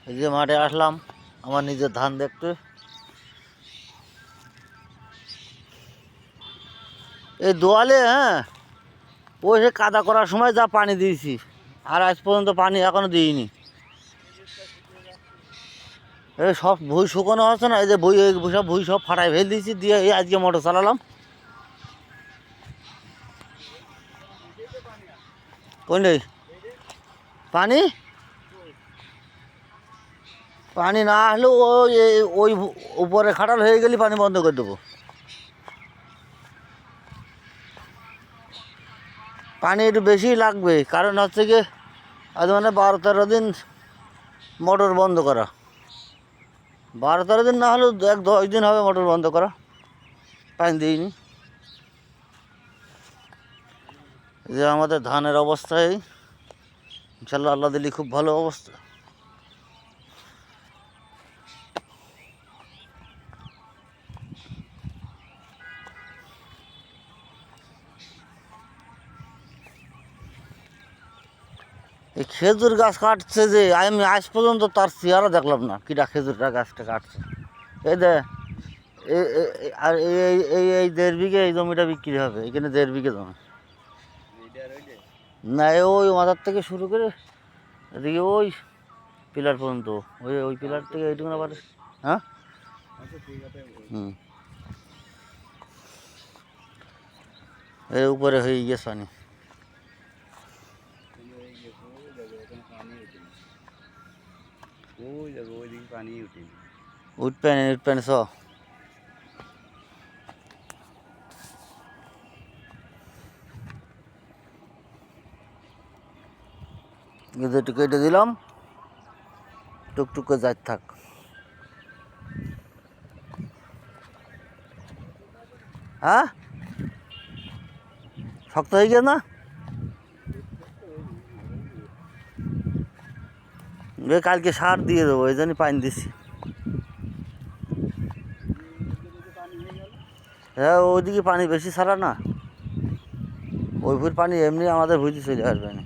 এই যে মাঠে আসলাম আমার নিজের ধান দেখতে। এই দোয়ালে ওই সে কাদা করার সময় যা পানি দিয়েছি, আর আজ পর্যন্ত পানি এখনো দিইনি। এই সব ভুঁই শুকনো হচ্ছে না, এই যে সব ভুঁই সব ফাটাই ফেল দিয়েছি, দিয়ে এই আজকে মোটর চালালাম। কোনটাই পানি পানি না আসলেও ওই উপরে খাটাল হয়ে গেলে পানি বন্ধ করে দেবো। পানি একটু বেশি লাগবে, কারণ হচ্ছে কি আজ মানে 12-13 দিন মোটর বন্ধ করা। 12-13 দিন না হলেও 1-10 দিন হবে মোটর বন্ধ করা, পানি দিইনি। যে আমাদের ধানের অবস্থা এই, ইনশাল্লাহ আল্লাহ দিলি খুব ভালো অবস্থা। এই খেজুর গাছ কাটছে যে, আমি আজ পর্যন্ত তার চেহারা দেখলাম না, কিটা খেজুরটা গাছটা কাটছে। এই দে আর এই এই এই 1.5 বিঘে এই জমিটা বিক্রি হবে, এখানে 1.5 বিঘে জমি। না ওই মাথার থেকে শুরু করে এদিকে ওই পিলার পর্যন্ত, ওই ওই পিলার থেকে এইটুকু আবার। হ্যাঁ হুম, এর উপরে হয়ে গিয়েছে পানি। উঠপেন স একটু কেটে দিলাম, টুকটুক করে যাই থাক। হ্যাঁ শক্ত হয়ে গেছে না, কালকে সার দিয়ে দেবো, এই জন্যই পানি দিচ্ছি। হ্যাঁ ওইদিকে পানি বেশি ছাড়া না, ওই ভুঁর পানি এমনি আমাদের ভুঁইতে চলে আসবে না।